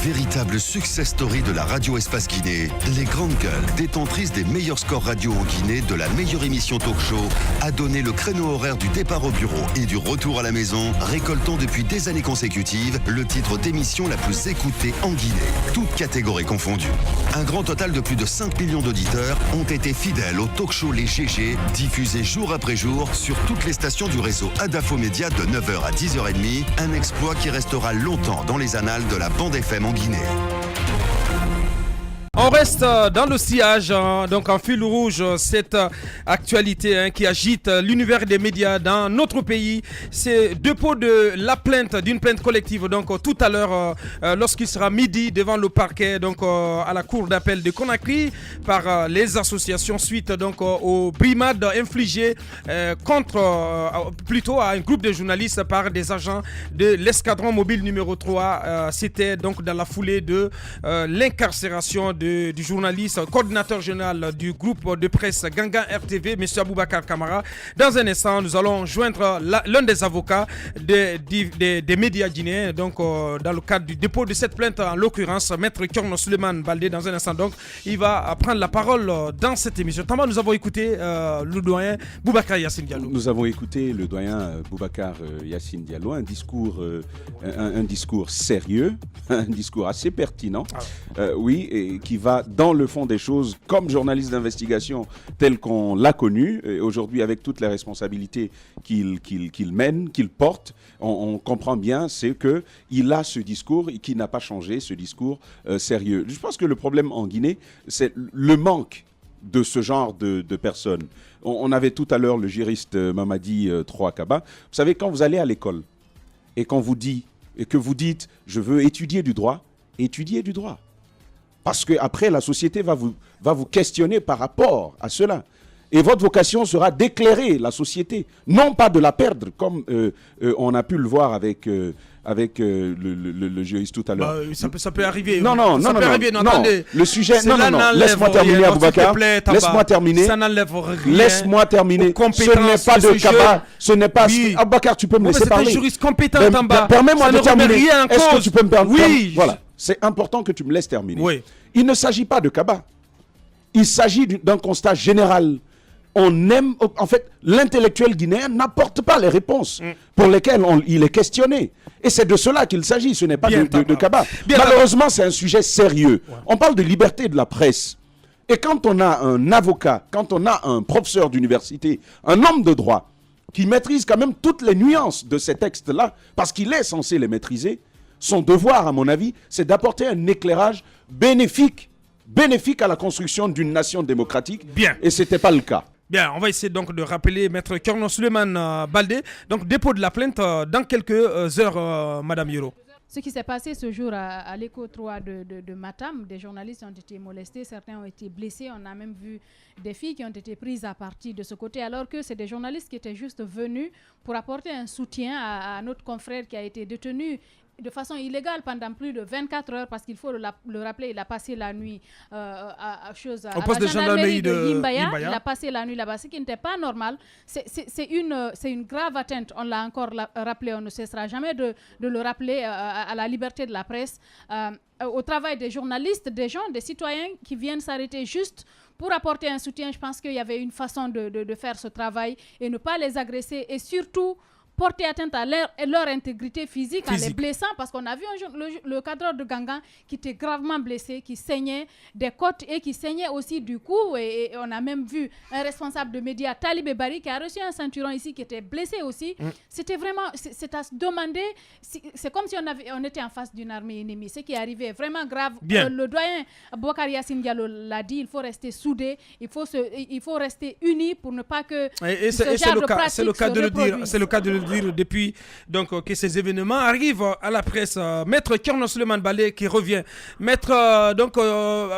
Véritable success story de la radio Espace Guinée, les Grandes Gueules, détentrices des meilleurs scores radio en Guinée de la meilleure émission talk show, a donné le créneau horaire du départ au bureau et du retour à la maison, récoltant depuis des années consécutives le titre d'émission la plus écoutée en Guinée, toutes catégories confondues. Un grand total de plus de 5 millions d'auditeurs ont été fidèles au talk show Les GG, diffusé jour après jour sur toutes les stations du réseau Adafo Média de 9h à 10h30, un exploit qui restera longtemps dans les annales de la bande FM en Guinée. On reste dans le sillage, donc en fil rouge, cette actualité qui agite l'univers des médias dans notre pays. C'est dépôt de la plainte, d'une plainte collective, donc tout à l'heure, lorsqu'il sera midi devant le parquet, donc à la cour d'appel de Conakry, par les associations suite donc aux brimades infligées plutôt à un groupe de journalistes par des agents de l'escadron mobile numéro 3. C'était donc dans la foulée de l'incarcération du journaliste, coordinateur général du groupe de presse Gangan RTV, M. Aboubacar Kamara. Dans un instant, nous allons joindre l'un des avocats des médias guinéens, donc dans le cadre du dépôt de cette plainte, en l'occurrence, Maître Kiorno Suleiman Baldé. Dans un instant, donc, il va prendre la parole dans cette émission. Tamba, nous avons écouté le doyen Boubacar Yassine Diallo. Nous avons écouté le doyen Boubacar Yassine Diallo, un discours sérieux, un discours assez pertinent, oui, et qui va dans le fond des choses comme journaliste d'investigation tel qu'on l'a connu. Et aujourd'hui, avec toutes les responsabilités qu'il mène, qu'il porte, on comprend bien, c'est qu'il a ce discours qui n'a pas changé, ce discours sérieux. Je pense que le problème en Guinée, c'est le manque de ce genre de personnes. On avait tout à l'heure le juriste Mamadi Troakaba. Vous savez, quand vous allez à l'école et qu'on vous dit, et que vous dites « je veux étudier du droit », étudiez du droit. Parce qu'après, la société va vous questionner par rapport à cela. Et votre vocation sera d'éclairer la société, non pas de la perdre, comme on a pu le voir avec le juriste tout à l'heure. Ça peut arriver. Non. Le sujet, laisse-moi terminer, Aboubacar. Laisse-moi terminer. Ça n'enlève rien. Laisse-moi terminer. Ce n'est pas de cabas. Ce n'est pas. Oui. Aboubacar, tu peux me laisser parler. C'est un juriste compétent en bas. Permets-moi de terminer. Est-ce que tu peux me permettre? Oui. Voilà. C'est important que tu me laisses terminer. Oui. Il ne s'agit pas de cabas. Il s'agit d'un constat général. On aime, en fait, l'intellectuel guinéen n'apporte pas les réponses pour lesquelles il est questionné. Et c'est de cela qu'il s'agit, ce n'est pas de cabas. Malheureusement, c'est un sujet sérieux. Ouais. On parle de liberté de la presse. Et quand on a un avocat, quand on a un professeur d'université, un homme de droit, qui maîtrise quand même toutes les nuances de ces textes-là, parce qu'il est censé les maîtriser, son devoir, à mon avis, c'est d'apporter un éclairage bénéfique à la construction d'une nation démocratique. Bien. Et ce n'était pas le cas. Bien, on va essayer donc de rappeler Maître Kiorno Suleiman Baldé. Donc, dépôt de la plainte dans quelques heures, Madame Yoro. Ce qui s'est passé ce jour à l'écho 3 de Matam, des journalistes ont été molestés, certains ont été blessés. On a même vu des filles qui ont été prises à partie de ce côté, alors que c'est des journalistes qui étaient juste venus pour apporter un soutien à notre confrère qui a été détenu de façon illégale pendant plus de 24 heures, parce qu'il faut le rappeler, il a passé la nuit à la gendarmerie de Yimbaya. Il a passé la nuit là-bas, ce qui n'était pas normal. C'est une grave atteinte, on l'a encore rappelé, on ne cessera jamais de le rappeler, à la liberté de la presse, au travail des journalistes, des gens, des citoyens qui viennent s'arrêter juste pour apporter un soutien. Je pense qu'il y avait une façon de faire ce travail et ne pas les agresser, et surtout porter atteinte à leur intégrité physique en les blessant, parce qu'on a vu le cadreur de Gangan qui était gravement blessé, qui saignait des côtes et qui saignait aussi du cou, et on a même vu un responsable de médias, Talibé Bari, qui a reçu un ceinturon ici, qui était blessé aussi. C'était vraiment, c'est à se demander, c'est comme si on était en face d'une armée ennemie. Ce qui est arrivé est vraiment grave. Le doyen Boubacar Yassine Diallo l'a dit, il faut rester soudé, il faut rester unis pour ne pas que c'est le cas de le dire. C'est le cas de le dire depuis donc que ces événements arrivent à la presse. Maître Kiorno Suleiman Baldé qui revient. Maître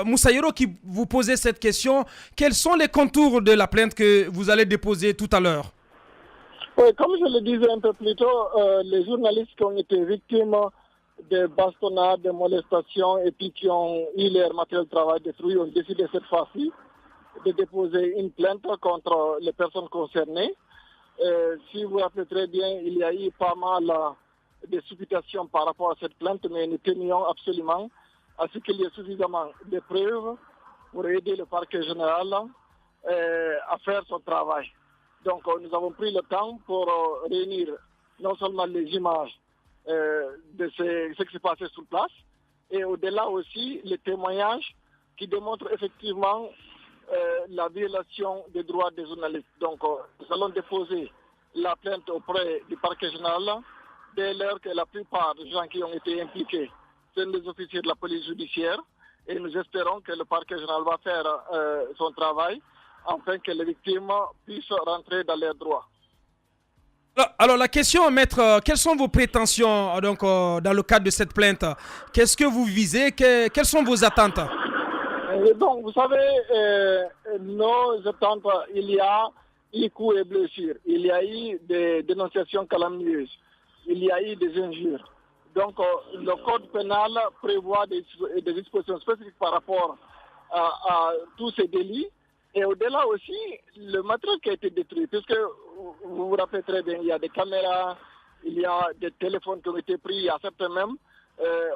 Moussa Yoro qui vous posait cette question. Quels sont les contours de la plainte que vous allez déposer tout à l'heure? Oui, comme je le disais un peu plus tôt, les journalistes qui ont été victimes de bastonnades, de molestations et puis qui ont eu leur matériel de travail détruit ont décidé cette fois-ci de déposer une plainte contre les personnes concernées. Si vous vous rappelez très bien, il y a eu pas mal de supputation par rapport à cette plainte, mais nous tenions absolument à ce qu'il y ait suffisamment de preuves pour aider le parquet général à faire son travail. Donc nous avons pris le temps pour réunir non seulement les images de ce qui s'est passé sur place, et au-delà aussi les témoignages qui démontrent effectivement la violation des droits des journalistes. Donc nous allons déposer la plainte auprès du parquet général dès lors que la plupart des gens qui ont été impliqués sont des officiers de la police judiciaire, et nous espérons que le parquet général va faire son travail afin que les victimes puissent rentrer dans leurs droits. Alors la question, maître, quelles sont vos prétentions donc, dans le cadre de cette plainte? Qu'est-ce que vous visez? Quelles sont vos attentes? Donc, vous savez, nos attentes, il y a eu coups et blessures, il y a eu des dénonciations calomnieuses, il y a eu des injures. Donc, le code pénal prévoit des dispositions spécifiques par rapport à tous ces délits. Et au-delà aussi, le matériel qui a été détruit, puisque vous vous rappelez très bien, il y a des caméras, il y a des téléphones qui ont été pris, à certains même,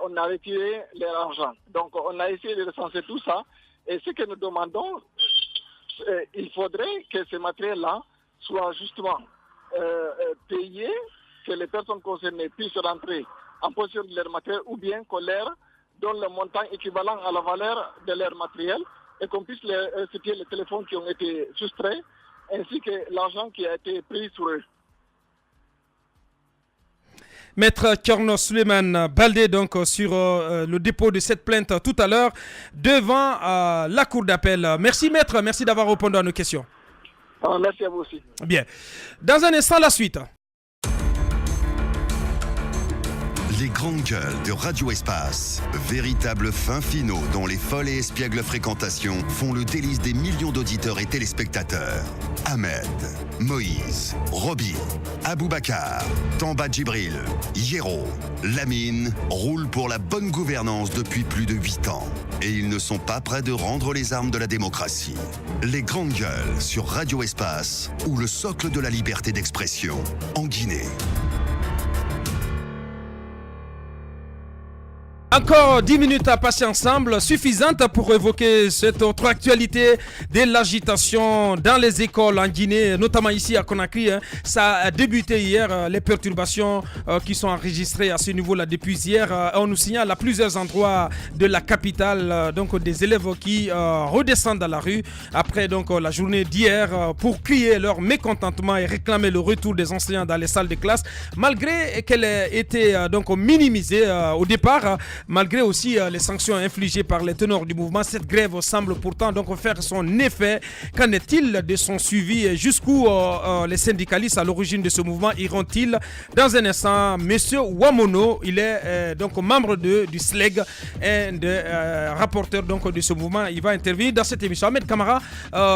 on a retiré leur argent. Donc on a essayé de recenser tout ça. Et ce que nous demandons, il faudrait que ce matériel-là soit justement payé, que les personnes concernées puissent rentrer en possession de leur matériel, ou bien qu'on leur donne le montant équivalent à la valeur de leur matériel, et qu'on puisse leur restituer les téléphones qui ont été soustraits, ainsi que l'argent qui a été pris sur eux. Maître Thierno Souleymane Baldé, donc sur le dépôt de cette plainte tout à l'heure devant la cour d'appel. Merci maître, merci d'avoir répondu à nos questions. Merci à vous aussi. Bien. Dans un instant, la suite. Les grandes gueules de Radio Espace, véritables fins finaux dont les folles et espiègles fréquentations font le délice des millions d'auditeurs et téléspectateurs. Ahmed, Moïse, Roby, Aboubacar, Tamba Djibril, Hiero, Lamine roulent pour la bonne gouvernance depuis plus de 8 ans. Et ils ne sont pas prêts de rendre les armes de la démocratie. Les grandes gueules sur Radio Espace, ou le socle de la liberté d'expression, en Guinée. Encore 10 minutes à passer ensemble, suffisantes pour évoquer cette autre actualité de l'agitation dans les écoles en Guinée, notamment ici à Conakry. Ça a débuté hier, les perturbations qui sont enregistrées à ce niveau-là depuis hier. On nous signale à plusieurs endroits de la capitale donc des élèves qui redescendent dans la rue après donc la journée d'hier pour crier leur mécontentement et réclamer le retour des enseignants dans les salles de classe, malgré qu'elle ait été donc minimisée au départ. Malgré aussi les sanctions infligées par les teneurs du mouvement, cette grève semble pourtant donc faire son effet. Qu'en est-il de son suivi? Jusqu'où les syndicalistes à l'origine de ce mouvement iront-ils? Dans un instant, Monsieur Wamono, il est donc membre du SLEG, un des rapporteurs donc de ce mouvement. Il va intervenir dans cette émission. Ahmed Kamara,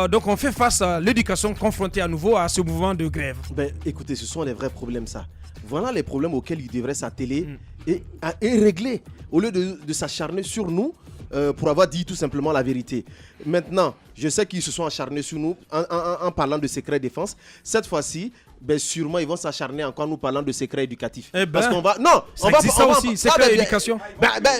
donc on fait face à l'éducation confrontée à nouveau à ce mouvement de grève. Écoutez, ce sont les vrais problèmes ça. Voilà les problèmes auxquels ils devraient s'atteler et régler, au lieu de s'acharner sur nous pour avoir dit tout simplement la vérité. Maintenant, je sais qu'ils se sont acharnés sur nous en parlant de secret défense. Cette fois-ci, sûrement ils vont s'acharner encore en nous parlant de secret éducatif. Parce qu'on va... Non, ça existe ça aussi, secret éducation.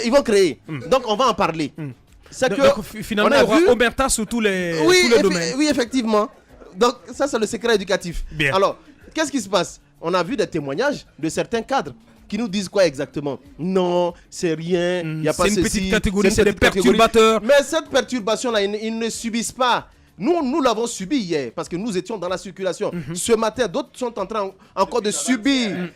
Ils vont créer. Donc on va en parler. Donc finalement, il y aura Omerta sur tous les domaines. Oui, effectivement. Donc ça, c'est le secret éducatif. Bien. Alors, qu'est-ce qui se passe? On a vu des témoignages de certains cadres qui nous disent quoi exactement? Non, c'est rien, il n'y a pas ceci. C'est une petite catégorie, c'est des perturbateurs. Mais cette perturbation-là, ils ne subissent pas. Nous l'avons subi hier parce que nous étions dans la circulation. Ce matin, d'autres sont en train encore de subir.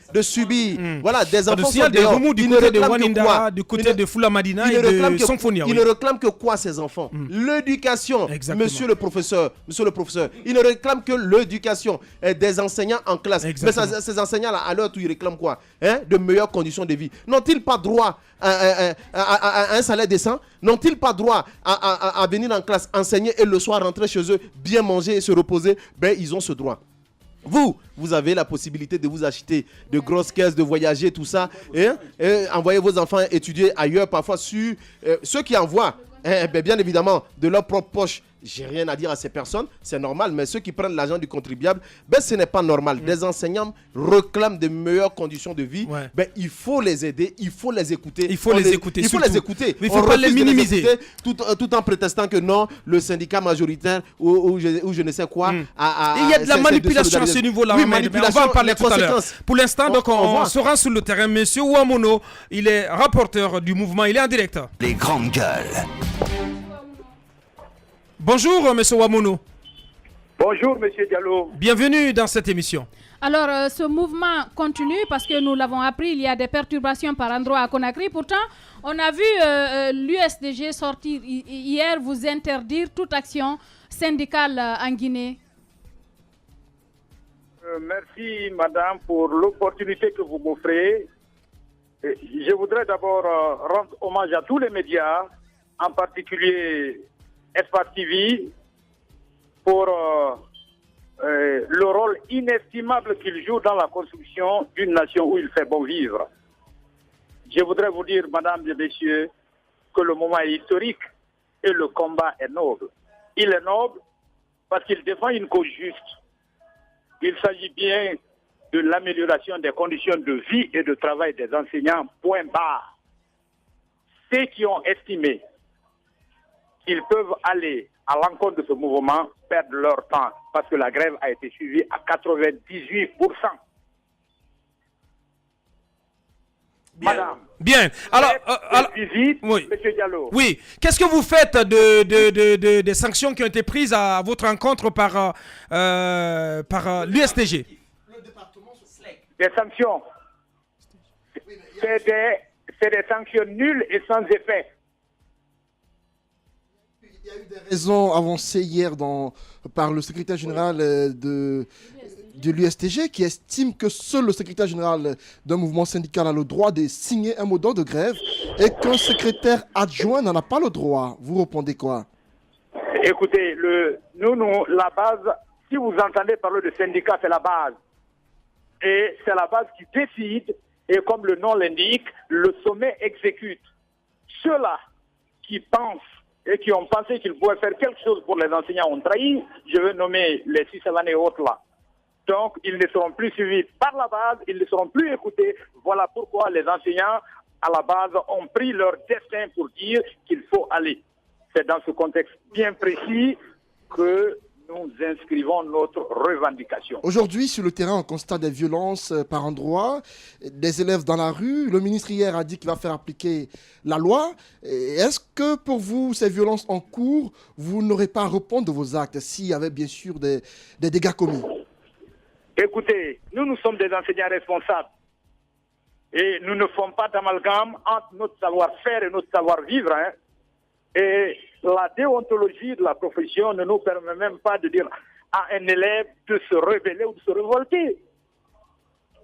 Voilà, des enfants sont dehors. Du côté de Waninda, du côté de Fula Madina et de Sonfonia. Ils ne réclament que quoi, ces enfants? L'éducation, monsieur le professeur. Ils ne réclament que l'éducation des enseignants en classe. Exactement. Mais ces enseignants-là, à l'heure où ils réclament quoi? De meilleures conditions de vie. N'ont-ils pas droit à un salaire décent? N'ont-ils pas droit à venir en classe, enseigner et le soir rentrer chez eux, bien manger et se reposer? Ils ont ce droit. Vous avez la possibilité de vous acheter de grosses caisses, de voyager, tout ça, et envoyer vos enfants étudier ailleurs, parfois sur ceux qui envoient, bien évidemment, de leur propre poche. j'ai rien à dire à ces personnes, c'est normal, mais ceux qui prennent l'argent du contribuable, ben ce n'est pas normal. Des enseignants réclament de meilleures conditions de vie, ben il faut les aider, il faut les écouter. Il faut les écouter. Il faut les écouter. Il ne faut pas les minimiser. Tout en prétestant que non, le syndicat majoritaire ou je ne sais quoi. Il y a de la manipulation à ce niveau-là, oui, mais on va en parler tout à l'heure. Pour l'instant, donc on se rend sur le terrain. Monsieur Ouamono, il est rapporteur du mouvement, il est en direct. Les grandes gueules. Bonjour, monsieur Ouamono. Bonjour, monsieur Diallo. Bienvenue dans cette émission. Alors, ce mouvement continue parce que nous l'avons appris, il y a des perturbations par endroit à Conakry. Pourtant, on a vu l'USDG sortir hier vous interdire toute action syndicale en Guinée. Merci, madame, pour l'opportunité que vous m'offrez. Je voudrais d'abord rendre hommage à tous les médias, en particulier Espace TV, pour le rôle inestimable qu'il joue dans la construction d'une nation où il fait bon vivre. Je voudrais vous dire, madame et messieurs, que le moment est historique et le combat est noble. Il est noble parce qu'il défend une cause juste. Il s'agit bien de l'amélioration des conditions de vie et de travail des enseignants, point barre. Ceux qui ont estimé qu'ils peuvent aller à l'encontre de ce mouvement perdent leur temps parce que la grève a été suivie à 98%. Madame. Bien. Alors, visite, oui. Monsieur Diallo. Oui. Qu'est-ce que vous faites des sanctions qui ont été prises à votre encontre par l'USDG? Des sanctions. C'est des sanctions nulles et sans effet. Il y a eu des raisons avancées hier par le secrétaire général de l'USTG qui estime que seul le secrétaire général d'un mouvement syndical a le droit de signer un mot d'ordre de grève et qu'un secrétaire adjoint n'en a pas le droit. Vous répondez quoi? Écoutez, la base, si vous entendez parler de syndicat, c'est la base. Et c'est la base qui décide et comme le nom l'indique, le sommet exécute. Ceux-là qui pensent et qui ont pensé qu'ils pouvaient faire quelque chose pour les enseignants ont trahi. Je veux nommer les 6 années autres là. Donc, ils ne seront plus suivis par la base, ils ne seront plus écoutés. Voilà pourquoi les enseignants, à la base, ont pris leur destin pour dire qu'il faut aller. C'est dans ce contexte bien précis que nous inscrivons notre revendication. Aujourd'hui, sur le terrain, on constate des violences par endroits, des élèves dans la rue. Le ministre hier a dit qu'il va faire appliquer la loi. Est-ce que pour vous, ces violences en cours, vous n'aurez pas à répondre de vos actes s'il y avait bien sûr des dégâts commis? Écoutez, nous sommes des enseignants responsables. Et nous ne faisons pas d'amalgame entre notre savoir-faire et notre savoir-vivre. Hein. Et la déontologie de la profession ne nous permet même pas de dire à un élève de se rebeller ou de se révolter.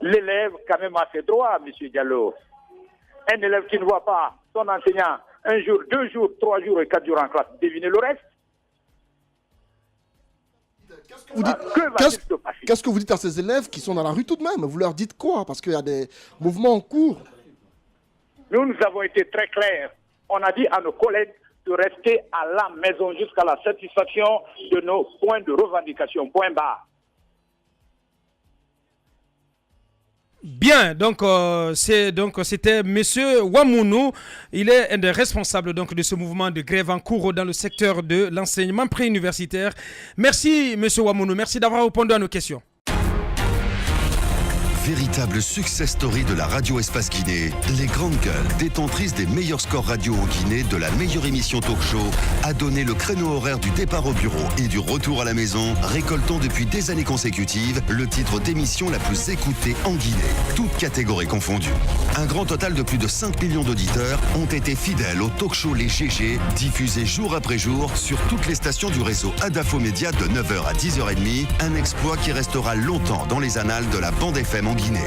L'élève, quand même, a ses droits, M. Diallo. Un élève qui ne voit pas son enseignant un jour, 2 jours, 3 jours et 4 jours en classe, devinez le reste. Qu'est-ce que vous dites à ces élèves qui sont dans la rue tout de même? Vous leur dites quoi? Parce qu'il y a des mouvements en cours. Nous avons été très clairs. On a dit à nos collègues de rester à la maison jusqu'à la satisfaction de nos points de revendication. Point barre. Bien, c'était Monsieur Ouamono, il est un des responsables donc de ce mouvement de grève en cours dans le secteur de l'enseignement préuniversitaire. Merci Monsieur Ouamono, merci d'avoir répondu à nos questions. Véritable success story de la radio Espace Guinée, les grandes gueules, détentrices des meilleurs scores radio en Guinée, de la meilleure émission talk show, a donné le créneau horaire du départ au bureau et du retour à la maison, récoltant depuis des années consécutives le titre d'émission la plus écoutée en Guinée, toutes catégories confondues. Un grand total de plus de 5 millions d'auditeurs ont été fidèles au talk show Les GG, diffusé jour après jour sur toutes les stations du réseau Adafo Média de 9h à 10h30, un exploit qui restera longtemps dans les annales de la bande FM en Guinée.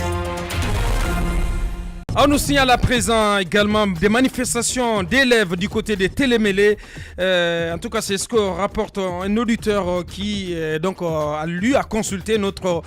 On nous signale à présent également des manifestations d'élèves du côté des télémêlés. En tout cas, c'est ce que rapporte un auditeur qui donc a consulté notre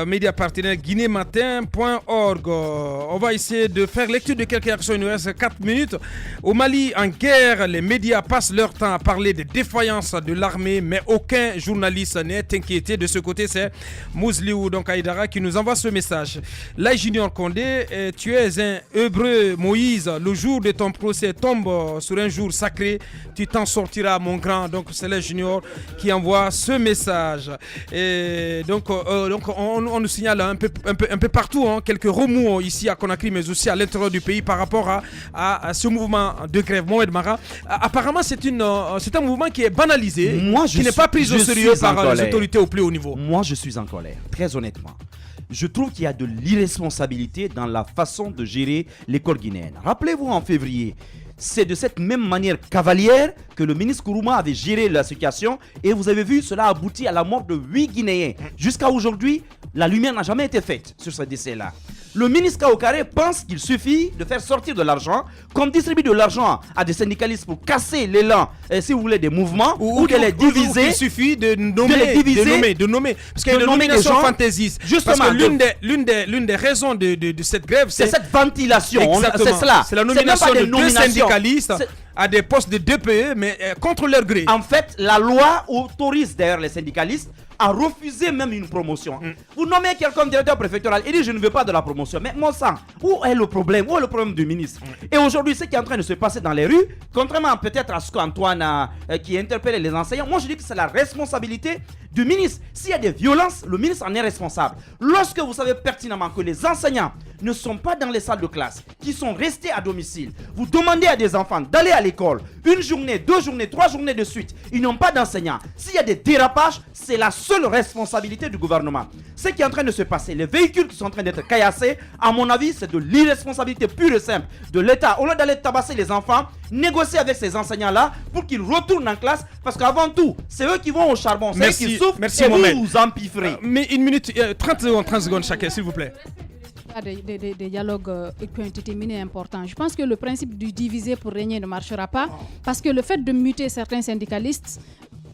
média partenaire guinématin.org. On va essayer de faire lecture de quelques actions. Il nous reste 4 minutes. Au Mali, en guerre, les médias passent leur temps à parler des défaillances de l'armée, mais aucun journaliste n'est inquiété. De ce côté, c'est Mouzliou donc Aïdara qui nous envoie ce message. Là, Junior Condé, tu es un hébreu Moïse. Le jour de ton procès tombe sur un jour sacré. Tu t'en sortiras, mon grand. Donc, c'est le Junior qui envoie ce message. Et donc on nous signale un peu partout quelques remous ici à Conakry, mais aussi à l'intérieur du pays par rapport à ce mouvement de grève. Mohamed Mara, apparemment, c'est un mouvement qui est banalisé, qui n'est pas pris au sérieux par les autorités au plus haut niveau. Moi, je suis en colère, très honnêtement. Je trouve qu'il y a de l'irresponsabilité dans la façon de gérer l'école guinéenne. Rappelez-vous, en février, c'est de cette même manière cavalière que le ministre Kourouma avait géré la situation et vous avez vu, cela a abouti à la mort de 8 Guinéens. Jusqu'à aujourd'hui, la lumière n'a jamais été faite sur ce décès-là. Le ministre Kaokare pense qu'il suffit de faire sortir de l'argent, qu'on distribue de l'argent à des syndicalistes pour casser l'élan, si vous voulez, des mouvements, ou de les diviser. Il suffit de nommer. Parce qu'il y a une nomination fantaisiste. Justement, parce que l'une des raisons de cette grève, c'est cette ventilation. C'est cela. C'est la nomination de 2 syndicalistes à des postes de DPE, mais contre leur gré. En fait, la loi autorise d'ailleurs les syndicalistes à refuser même une promotion. Vous nommez quelqu'un directeur préfectoral, il dit je ne veux pas de la promotion. Mais mon sang, où est le problème? Où est le problème du ministre? Et aujourd'hui, ce qui est en train de se passer dans les rues, contrairement peut-être à ce qu'Antoine qui interpelle les enseignants, moi je dis que c'est la responsabilité du ministre. S'il y a des violences, le ministre en est responsable. Lorsque vous savez pertinemment que les enseignants ne sont pas dans les salles de classe, qui sont restés à domicile, vous demandez à des enfants d'aller à l'école, 1 journée, 2 journées, 3 journées de suite, ils n'ont pas d'enseignants. S'il y a des dérapages, c'est la seule responsabilité du gouvernement. Ce qui est en train de se passer, les véhicules qui sont en train d'être caillassés, à mon avis, c'est de l'irresponsabilité pure et simple de l'État. Au lieu d'aller tabasser les enfants, négocier avec ces enseignants-là pour qu'ils retournent en classe, parce qu'avant tout, c'est eux qui vont au charbon, c'est eux qui souffrent, et vous empifferez. Mais 1 minute, 30 secondes chacun, s'il vous plaît. Des dialogues qui ont été menés importants. Je pense que le principe du diviser pour régner ne marchera pas, parce que le fait de muter certains syndicalistes,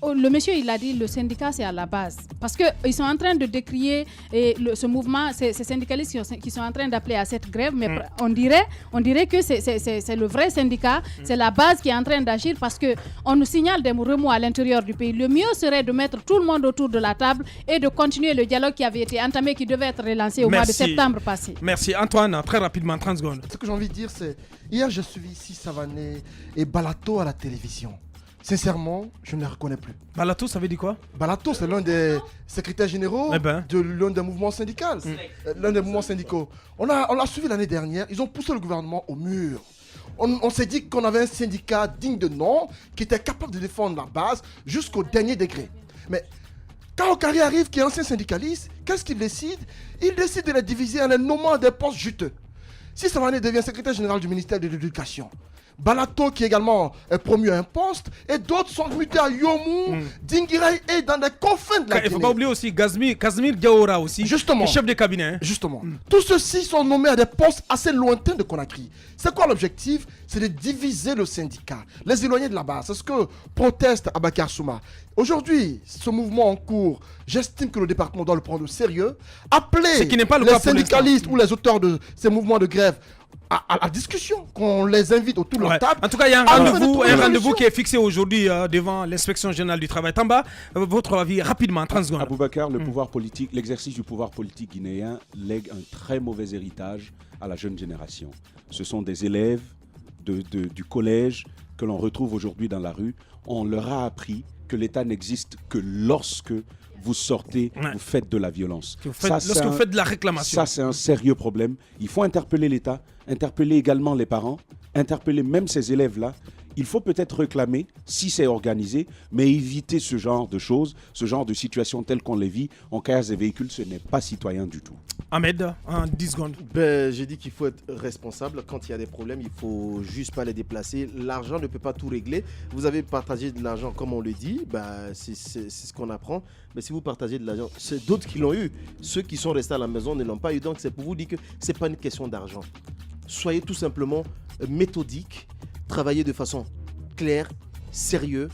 le monsieur il a dit le syndicat c'est à la base, parce qu'ils sont en train de décrier ce mouvement, ces syndicalistes qui sont en train d'appeler à cette grève, mais on dirait que c'est le vrai syndicat, c'est la base qui est en train d'agir, parce qu'on nous signale des remous à l'intérieur du pays. Le mieux serait de mettre tout le monde autour de la table et de continuer le dialogue qui avait été entamé, qui devait être relancé au mois de septembre passé. Merci Antoine, très rapidement, 30 secondes. Ce que j'ai envie de dire, c'est hier j'ai suivi ici Savané et Balato à la télévision. Sincèrement, je ne les reconnais plus. Balato, ça veut dire quoi? Balato, c'est l'un des secrétaires généraux de l'un des mouvements syndicaux. L'un des mouvements syndicaux. On l'a suivi l'année dernière. Ils ont poussé le gouvernement au mur. On s'est dit qu'on avait un syndicat digne de nom qui était capable de défendre la base jusqu'au dernier degré. Mais quand Okari arrive, qui est ancien syndicaliste, qu'est-ce qu'il décide? Il décide de les diviser en les nommant des postes juteux. Si Savané devient secrétaire général du ministère de l'Éducation, Balato qui également est promu à un poste, et d'autres sont mutés à Yomou, Dingirai et dans des confins de la Guinée. Il ne faut pas oublier aussi Casimir Diawara aussi, justement, chef de cabinet. Justement. Tous ceux-ci sont nommés à des postes assez lointains de Conakry. C'est quoi l'objectif? C'est de diviser le syndicat, les éloigner de la base. C'est ce que proteste Abakar Souma. Aujourd'hui, ce mouvement en cours, j'estime que le département doit le prendre au sérieux. Appeler les syndicalistes ou les auteurs de ces mouvements de grève à la discussion, qu'on les invite autour de la table. En tout cas, il y a un rendez-vous qui est fixé aujourd'hui devant l'inspection générale du travail. Tamba, votre avis rapidement, 30 secondes. Aboubacar, le pouvoir politique, l'exercice du pouvoir politique guinéen lègue un très mauvais héritage à la jeune génération. Ce sont des élèves du collège que l'on retrouve aujourd'hui dans la rue. On leur a appris que l'État n'existe que lorsque vous sortez, vous faites de la violence. Lorsque vous faites de la réclamation. Ça, c'est un sérieux problème. Il faut interpeller l'État, interpeller également les parents, interpeller même ces élèves-là. Il faut peut-être réclamer, si c'est organisé, mais éviter ce genre de choses, ce genre de situations telles qu'on les vit. On casse des véhicules, ce n'est pas citoyen du tout. Ahmed, en 10 secondes. J'ai dit qu'il faut être responsable. Quand il y a des problèmes, il ne faut juste pas les déplacer. L'argent ne peut pas tout régler. Vous avez partagé de l'argent, comme on le dit, c'est ce qu'on apprend. Mais si vous partagez de l'argent, c'est d'autres qui l'ont eu. Ceux qui sont restés à la maison ne l'ont pas eu. Donc c'est pour vous dire que ce n'est pas une question d'argent. soyez tout simplement méthodique, travaillez de façon claire, sérieuse.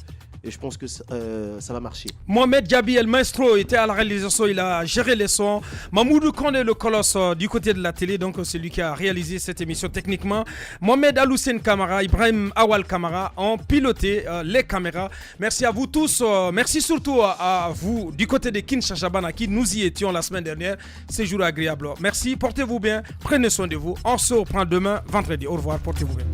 Et je pense que ça va marcher. Mohamed Diaby, El Maestro, était à la réalisation, il a géré les sons. Mamoudou Kone, le colosse du côté de la télé, donc c'est lui qui a réalisé cette émission techniquement. Mohamed Aloussène Kamara, Ibrahim Awal Kamara ont piloté les caméras. Merci à vous tous. Merci surtout à vous du côté de Kinshasa Banaki. Nous y étions la semaine dernière. C'est jour agréable. Merci, portez-vous bien, prenez soin de vous. On se reprend demain, vendredi. Au revoir, portez-vous bien.